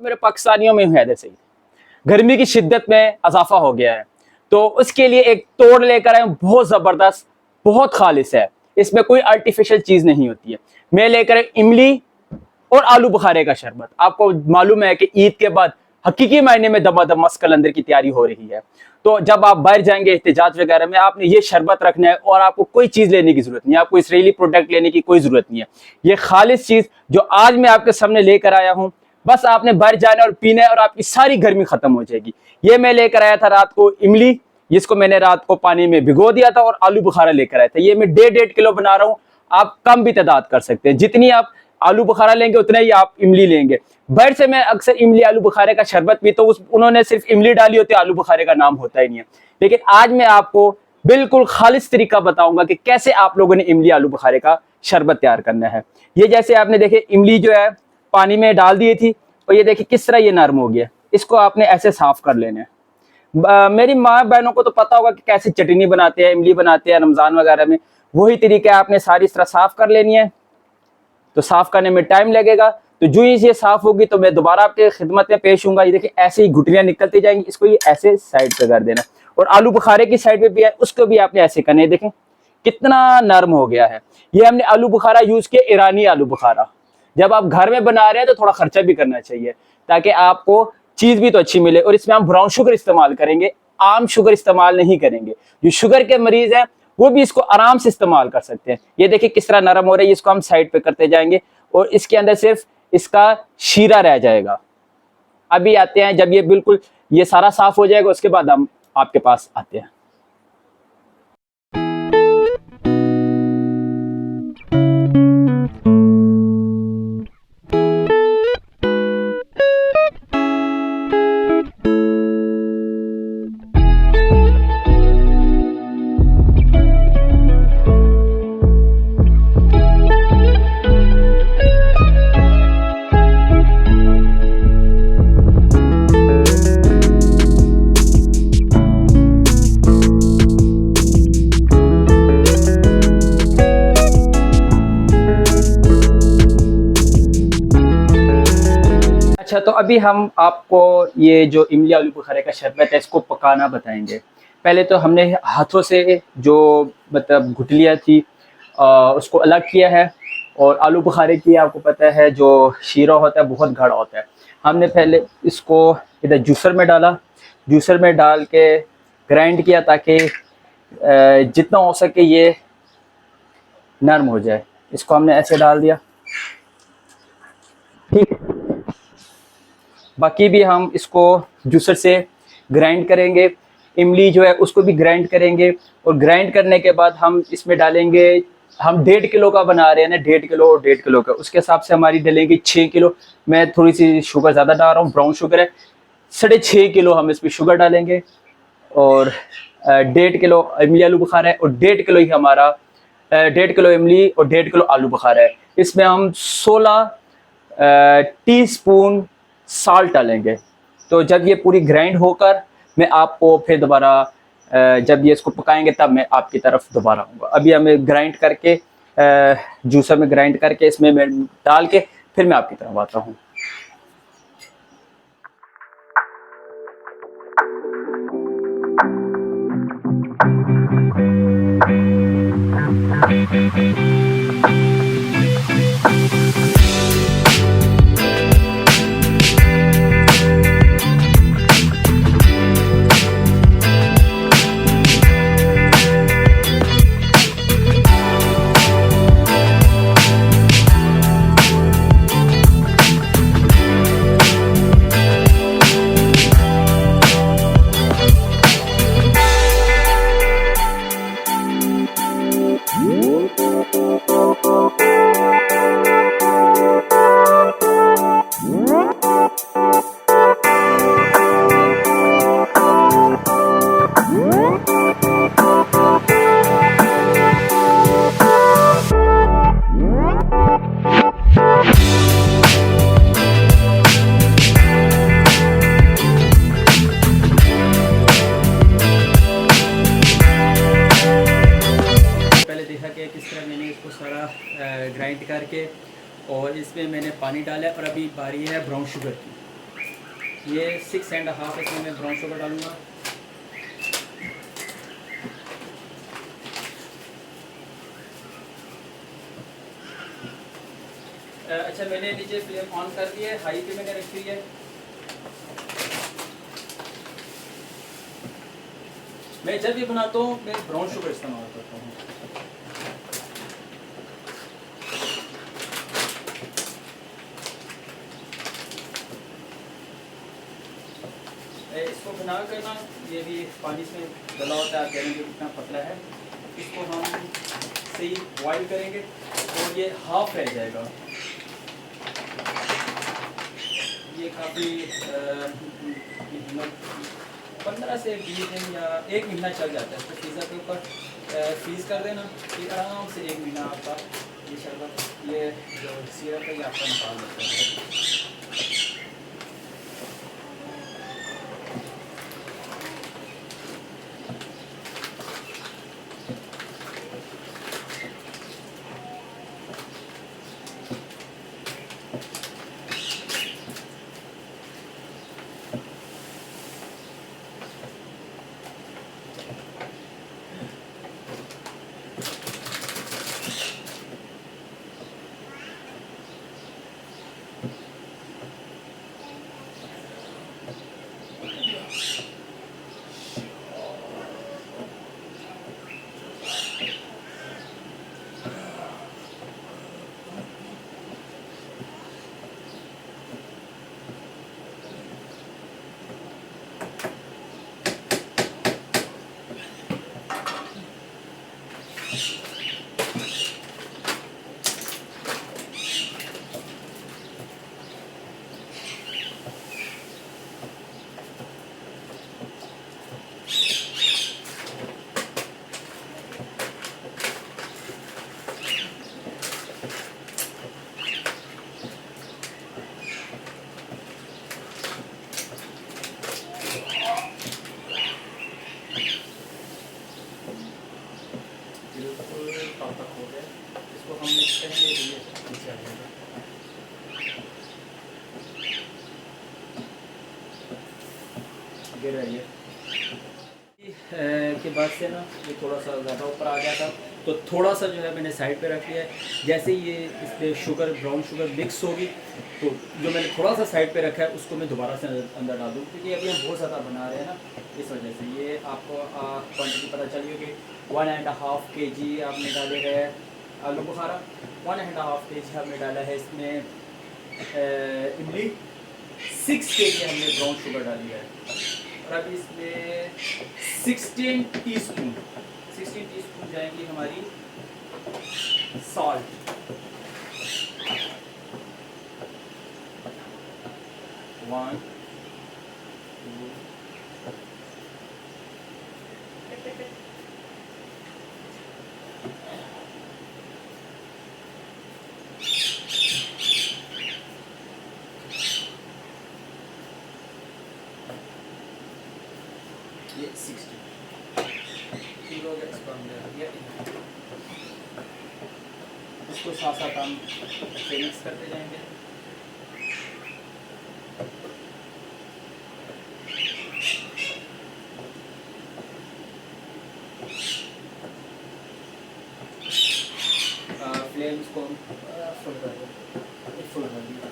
मेरे पाकिस्तानियों में हैदर सईद। गर्मी की शिद्दत में इजाफा हो गया है, तो उसके लिए एक तोड़ लेकर आए, बहुत ज़बरदस्त, बहुत खालिस है। इसमें कोई आर्टिफिशियल चीज़ नहीं होती है। मैं लेकर इमली और आलू बुखारे का शरबत। आपको मालूम है कि ईद के बाद हकीकी मायने में दमादम मस्त कलंदर की तैयारी हो रही है। तो जब आप बाहर जाएंगे एहतजाज वगैरह में, आपने ये शरबत रखना है और आपको कोई चीज़ लेने की जरूरत नहीं है, आपको इसराइली प्रोडक्ट लेने की कोई जरूरत नहीं है। ये खालिस चीज़ जो आज मैं आपके सामने लेकर आया हूँ, बस आपने बाहर जाना और पीना है और आपकी सारी गर्मी खत्म हो जाएगी। ये मैं लेकर आया था रात को इमली, जिसको मैंने रात को पानी में भिगो दिया था, और आलू बुखारा लेकर आया था। ये मैं 1.5 किलो बना रहा हूँ। आप कम भी तादाद कर सकते हैं, जितनी आप आलू बुखारा लेंगे उतना ही आप इमली लेंगे। बाहर से मैं अक्सर इमली आलू बुखारे का शरबत पीता हूँ, उन्होंने सिर्फ इमली डाली होती है, आलू बुखारे का नाम होता ही नहीं है। लेकिन आज मैं आपको बिल्कुल खालिस तरीका बताऊंगा कि कैसे आप लोगों ने इमली आलू बुखारे का शरबत तैयार करना है। ये जैसे आपने देखे इमली जो है पानी में डाल दी थी, और ये देखिए किस तरह ये नरम हो गया। इसको आपने ऐसे साफ कर लेना है। मेरी माँ बहनों को तो पता होगा कि कैसे चटनी बनाते हैं, इमली बनाते हैं रमजान वगैरह में, वही तरीका आपने सारी इस तरह साफ कर लेनी है। तो साफ करने में टाइम लगेगा, तो जो ही ये साफ होगी तो मैं दोबारा आपके खिदमत में पेश हूँगा। ये देखिए ऐसे ही घुटनियाँ निकलती जाएंगी, इसको ये ऐसे साइड पे कर देना। और आलू बुखारे की साइड पे भी है, उसको भी आपने ऐसे करना है। देखें कितना नरम हो गया है। ये हमने आलू बुखारा यूज किया, ईरानी आलू बुखारा। जब आप घर में बना रहे हैं तो थोड़ा खर्चा भी करना चाहिए, ताकि आपको चीज भी तो अच्छी मिले। और इसमें हम ब्राउन शुगर इस्तेमाल करेंगे, आम शुगर इस्तेमाल नहीं करेंगे। जो शुगर के मरीज हैं वो भी इसको आराम से इस्तेमाल कर सकते हैं। ये देखिए किस तरह नरम हो रहा है। इसको हम साइड पे करते जाएंगे और इसके अंदर सिर्फ इसका शीरा रह जाएगा। अभी आते हैं, जब ये बिल्कुल ये सारा साफ हो जाएगा उसके बाद हम आपके पास आते हैं। अच्छा, तो अभी हम आपको ये जो इमली आलू बुखारे का शरबत है इसको पकाना बताएंगे। पहले तो हमने हाथों से जो मतलब गुठलियाँ थी उसको अलग किया है। और आलू बुखारे की आपको पता है जो शीरा होता है बहुत गाढ़ा होता है। हमने पहले इसको इधर जूसर में डाला, जूसर में डाल के ग्राइंड किया ताकि जितना हो सके ये नरम हो जाए। इसको हमने ऐसे डाल दिया, ठीक। बाकी भी हम इसको जूसर से ग्राइंड करेंगे। इमली जो है उसको भी ग्राइंड करेंगे, और ग्राइंड करने के बाद हम इसमें डालेंगे, हम 1.5 किलो का बना रहे हैं ना, 1.5 किलो और 1.5 किलो का, उसके हिसाब से हमारी डलेंगी 6 किलो। मैं थोड़ी सी शुगर ज़्यादा डाल रहा हूँ, ब्राउन शुगर है। 6.5 किलो हम इसमें शुगर डालेंगे, और 1.5 किलो इमली आलू बुखारा है, और 1.5 किलो ही हमारा 1.5 किलो इमली और 1.5 किलो आलू बुखारा है। इसमें हम 16 टीस्पून साल्ट डालेंगे। तो जब ये पूरी ग्राइंड होकर मैं आपको फिर दोबारा जब ये इसको पकाएंगे तब मैं आपकी तरफ दोबारा आऊँगा। अभी हमें ग्राइंड करके जूसर में ग्राइंड करके इसमें मैं डाल के फिर मैं आपकी तरफ आता हूँ। ग्राइंड करके, और इसमें मैंने पानी डाला है। और अभी बारी है ब्राउन शुगर की। ये 6.5 इसमें मैं ब्राउन शुगर डालूँगा। अच्छा, मैंने नीचे फ्लेम ऑन कर दिया है, हाई पे मैंने रखी हुई है। मैं जब भी बनाता हूँ मैं ब्राउन शुगर इस्तेमाल करता हूँ। इसको बना कर ना, ये भी पानी में डला होता है, आप कहेंगे कितना पतला है। इसको हम सही बॉइल करेंगे और ये हाफ रह जाएगा। ये काफ़ी 15 से 20 दिन या 1 महीना चल जाता है। तो फ्रीज़र के ऊपर फ्रीज़ कर देना, फिर आराम से 1 महीना आपका ये शरबत, ये जो सिरप है ये आपका निकाल देता है। हो गया, इसको हम मिक्स करेंगे तो ये नीचे आ जाएगा। गिर रही है के बाद से ना ये थोड़ा सा ज़्यादा ऊपर आ गया था, तो थोड़ा सा जो है मैंने साइड पे रख लिया है। जैसे ये इस पर शुगर, ब्राउन शुगर मिक्स होगी, तो जो मैंने थोड़ा सा साइड पे रखा है उसको मैं दोबारा से अंदर डाल दूँ, क्योंकि अभी हम बहुत ज़्यादा बना रहे हैं ना, इस वजह से। ये आपको क्वांटिटी पता चली होगी, 1.5 kg आपने डाले है आलू बुखारा, 1.5 kg हमने डाला है इसमें इमली, 6 kg हमने ब्राउन शुगर डाली है। और अब इसमें 16 टीस्पून जाएंगी हमारी सॉल्ट। 1 2 ये 60 किलो इसको हमने रख दिया। इसको साथ साथ हम मिक्स करते जाएंगे। फ्लेम इसको फुल कर दिया।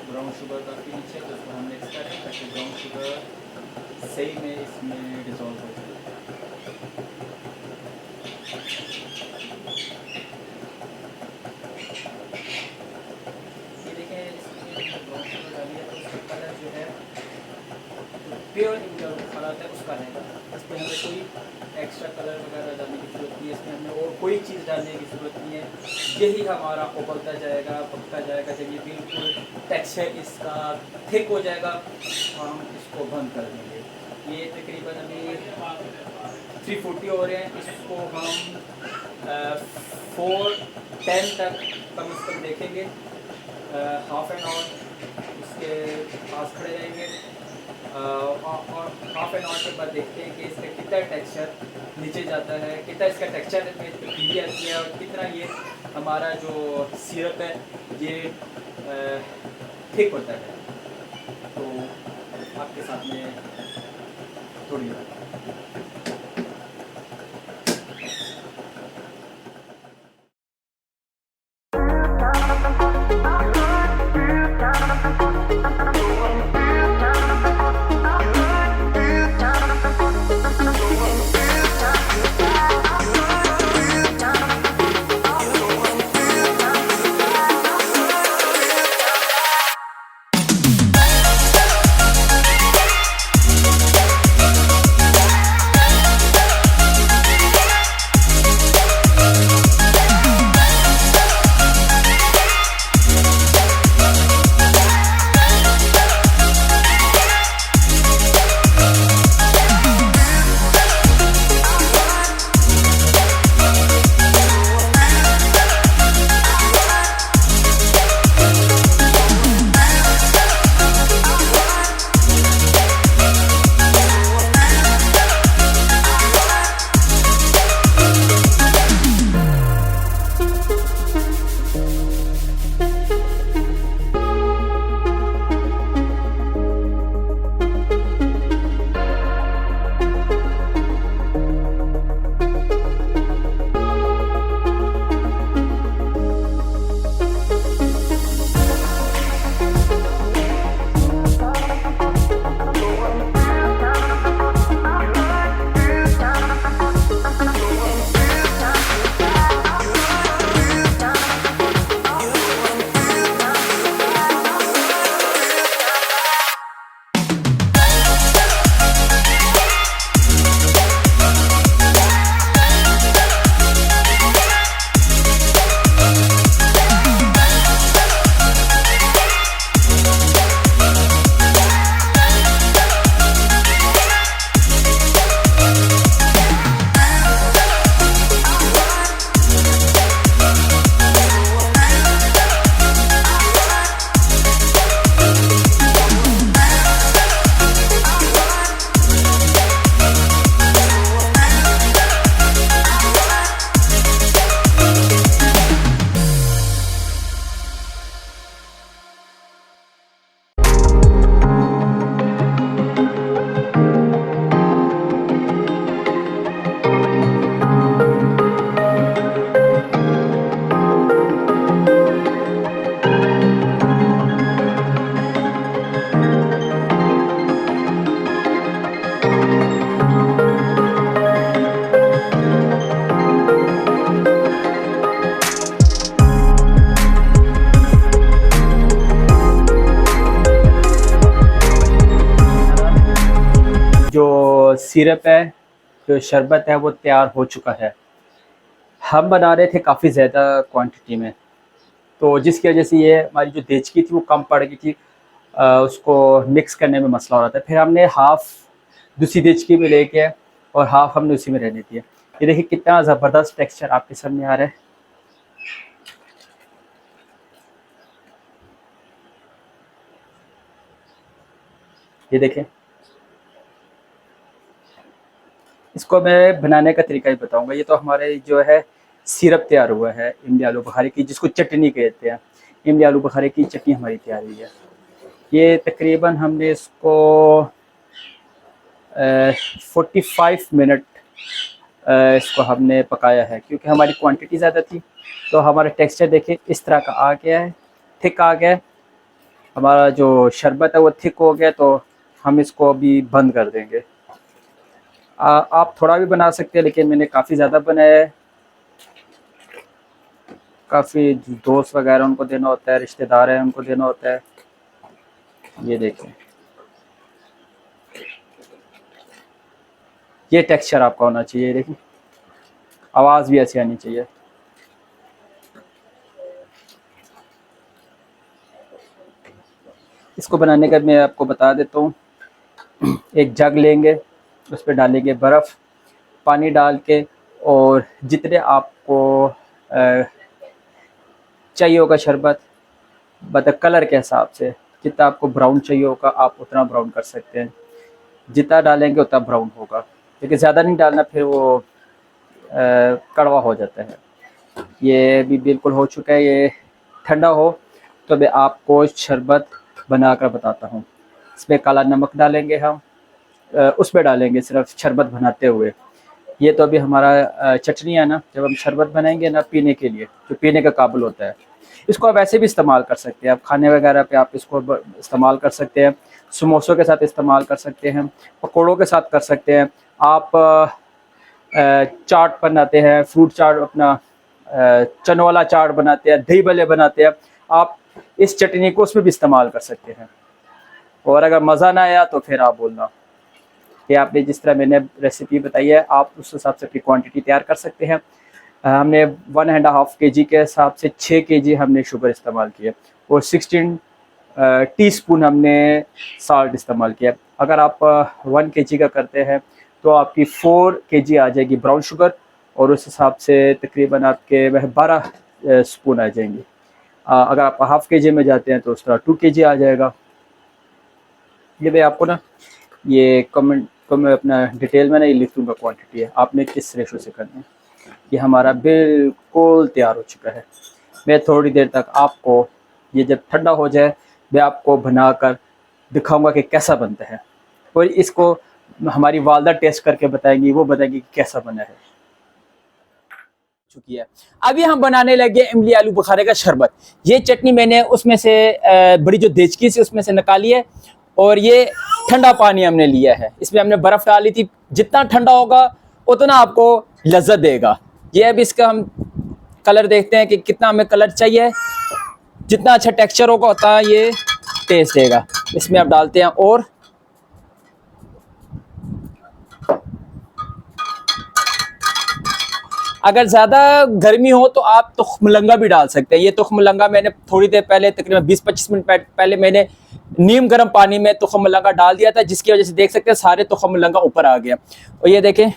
ब्राउन शुगर काफ़ी नीचे, तो उसको हम मिक्स करें ताकि ब्राउन शुगर सही में इसमें डिज़ोल्व हो जाए। ये देखें, इसमें ब्राउन शुगर डाली है तो उसका कलर जो है प्योर इंडियन कलर है उसका रहेगा। इस पर हमें कोई एक्स्ट्रा कलर वगैरह डालने की ज़रूरत नहीं है, इसमें हमें और कोई चीज़ डालने की ज़रूरत नहीं है। यही हमारा उबलता जाएगा, पकता जाएगा। जब ये बिल्कुल टेक्सचर इसका थिक हो जाएगा हम इसको बंद कर देंगे। ये तकरीबन अभी 340 हो रहे हैं। इसको हम 410 तक कम से कम देखेंगे। हाफ एन आवर इसके पास खड़े रहेंगे और हाफ एन आवर के बाद देखते हैं कि इसका कितना टेक्सचर नीचे जाता है, कितना इसका टेक्सचर में तब्दीली आती है और कितना ये हमारा जो सिरप है ये थिक होता है। तो आपके साथ में थोड़ी जो सिरप है, जो शरबत है वो तैयार हो चुका है। हम बना रहे थे काफ़ी ज़्यादा क्वांटिटी में, तो जिसकी वजह से ये हमारी जो देचकी थी वो कम पड़ गई थी। उसको मिक्स करने में मसला हो रहा था। फिर हमने हाफ़ दूसरी देचकी में लेके और हाफ़ हमने उसी में रहने दिया। ये देखिए कितना ज़बरदस्त टेक्सचर आपके सामने आ रहा है। ये देखें, इसको मैं बनाने का तरीका ही बताऊंगा। ये तो हमारे जो है सिरप तैयार हुआ है इमली आलू बुखारे की, जिसको चटनी कहते हैं। इमली आलू बुखारे की चटनी हमारी तैयार हुई है। ये तकरीबन हमने इसको 45 मिनट इसको हमने पकाया है, क्योंकि हमारी क्वांटिटी ज़्यादा थी। तो हमारा टेक्सचर देखिए इस तरह का आ गया है, थिक आ गया है। हमारा जो शरबत है वो थिक हो गया, तो हम इसको अभी बंद कर देंगे। आप थोड़ा भी बना सकते हैं, लेकिन मैंने काफ़ी ज़्यादा बनाया है। काफ़ी दोस्त वगैरह उनको देना होता है, रिश्तेदार हैं उनको देना होता है। ये देखें, ये टेक्सचर आपका होना चाहिए। देखिए आवाज़ भी ऐसी आनी चाहिए। इसको बनाने का मैं आपको बता देता हूँ। एक जग लेंगे, उस पर डालेंगे बर्फ़, पानी डाल के, और जितने आपको चाहिए होगा शरबत, मतलब कलर के हिसाब से, जितना आपको ब्राउन चाहिए होगा आप उतना ब्राउन कर सकते हैं। जितना डालेंगे उतना ब्राउन होगा, क्योंकि ज़्यादा नहीं डालना, फिर वो कड़वा हो जाता है। ये भी बिल्कुल हो चुका है। ये ठंडा हो तो मैं आपको शरबत बना कर बताता हूँ। इसमें काला नमक डालेंगे हम, उसमें डालेंगे सिर्फ शरबत बनाते हुए। ये तो अभी हमारा चटनी है ना, जब हम शरबत बनाएंगे ना पीने के लिए, जो पीने का काबिल होता है, इसको आप वैसे भी इस्तेमाल कर सकते हैं। आप खाने वगैरह पे आप इसको इस्तेमाल कर सकते हैं, समोसों के साथ इस्तेमाल कर सकते हैं, पकौड़ों के साथ कर सकते हैं। आप चाट बनाते हैं, फ्रूट चाट, अपना चनों वाला चाट बनाते हैं, दही भल्ले बनाते हैं, आप इस चटनी को उसमें भी इस्तेमाल कर सकते हैं। और अगर मज़ा ना आया तो फिर आप बोलना कि आपने जिस तरह मैंने रेसिपी बताई है, आप उस हिसाब से अपनी क्वांटिटी तैयार कर सकते हैं। हमने 1.5 kg के हिसाब से 6 kg हमने शुगर इस्तेमाल किया, और 16 टीस्पून हमने साल्ट इस्तेमाल किया। अगर आप 1 kg का करते हैं तो आपकी 4 kg आ जाएगी ब्राउन शुगर, और उस हिसाब से तकरीबन आपके वह 12 स्पून आ जाएंगी। अगर आप ½ kg में जाते हैं तो उस तरह 2 kg आ जाएगा। ये मैं आपको ना ये कमेंट को मैं अपना डिटेल में ना ये लिख दूँगा क्वांटिटी है, आपने किस रेशो से करनी है। ये हमारा बिल्कुल तैयार हो चुका है। मैं थोड़ी देर तक आपको, ये जब ठंडा हो जाए, मैं आपको बनाकर दिखाऊंगा कि कैसा बनता है, और इसको हमारी वालदा टेस्ट करके बताएंगी, वो बताएंगी कि कैसा बना है। चुकी है। अभी हम बनाने लगे इमली आलू बुखारे का शरबत। ये चटनी मैंने उसमें से बड़ी जो देचकी से उसमें से निकाली है, और ये ठंडा पानी हमने लिया है, इसमें हमने बर्फ़ डाली थी। जितना ठंडा होगा उतना आपको लज्जत देगा। ये अब इसका हम कलर देखते हैं कि कितना हमें कलर चाहिए। जितना अच्छा टेक्सचर होगा उतना ये टेस्ट देगा। इसमें आप डालते हैं, और अगर ज़्यादा गर्मी हो तो आप तुखमलंगा भी डाल सकते हैं। ये तुखमलंगा मैंने थोड़ी देर पहले, तकरीबन 20-25 मिनट पहले मैंने नीम गर्म पानी में तुखमलंगा डाल दिया था, जिसकी वजह से देख सकते हैं सारे तुखमलंगा ऊपर आ गया। और ये देखें,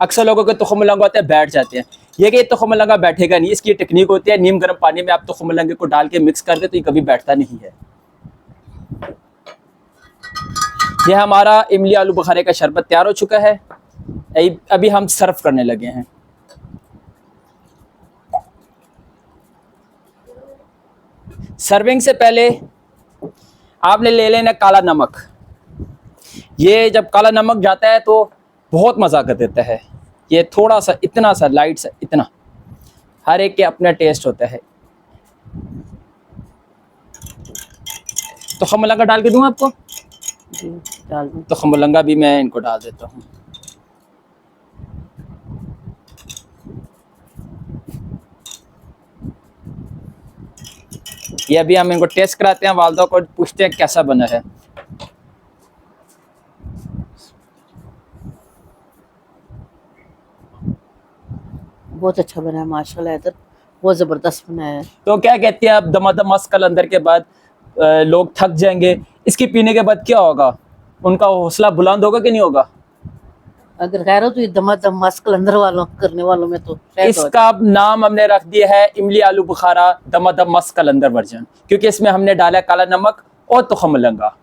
अक्सर लोगों के तुखमलंगा होते हैं बैठ जाते हैं, ये कि तुखमलंगा बैठेगा नहीं। इसकी टेक्निक होती है, नीम गर्म पानी में आप तुखमलंगे को डाल के मिक्स कर दे तो ये कभी बैठता नहीं है। ये हमारा इमली आलू बुखारे का शरबत तैयार हो चुका है। अभी हम सर्व करने लगे हैं। सर्विंग से पहले आपने ले लेना काला नमक। ये जब काला नमक जाता है तो बहुत मज़ा कर देता है। ये थोड़ा सा, इतना सा, लाइट सा, इतना, हर एक के अपना टेस्ट होता है। तो खमलंगा डाल के दूँ आपको? डाल दूँ। तो खमलंगा भी मैं इनको डाल देता हूँ। ये अभी हम इनको टेस्ट कराते हैं, वालदा को पूछते हैं कैसा बना है। बहुत अच्छा बना है माशाल्लाह, इधर बहुत ज़बरदस्त बना है। तो क्या कहती है, अब दमादम मस्त कलंदर के बाद लोग थक जाएंगे, इसकी पीने के बाद क्या होगा? उनका हौसला बुलंद होगा कि नहीं होगा? अगर कह रहे हो तो ये दमादम मस्त कलंदर वालों करने वालों में तो इसका नाम हमने रख दिया है इमली आलू बुखारा दमादम मस्त कलंदर वर्जन, क्योंकि इसमें हमने डाला काला नमक और तुखमलंगा।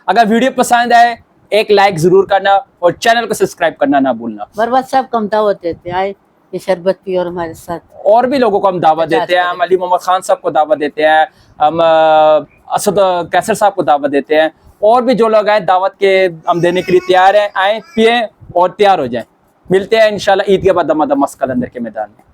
अगर वीडियो पसंद आए एक लाइक जरूर करना, और चैनल को सब्सक्राइब करना ना भूलना। बर्बाद साहब कम दावत देते हैं, आए ये शरबत पिए और हमारे साथ। और भी लोगों को हम दावत देते हैं। हम अली मोहम्मद खान साहब को दावत देते हैं, हम असद कैसर साहब को दावत देते हैं, और भी जो लोग आए दावत के हम देने के लिए तैयार हैं। आए, पिए और तैयार हो जाएं। मिलते हैं इंशाल्लाह ईद के बाद दमादम मस्त कलंदर के मैदान में।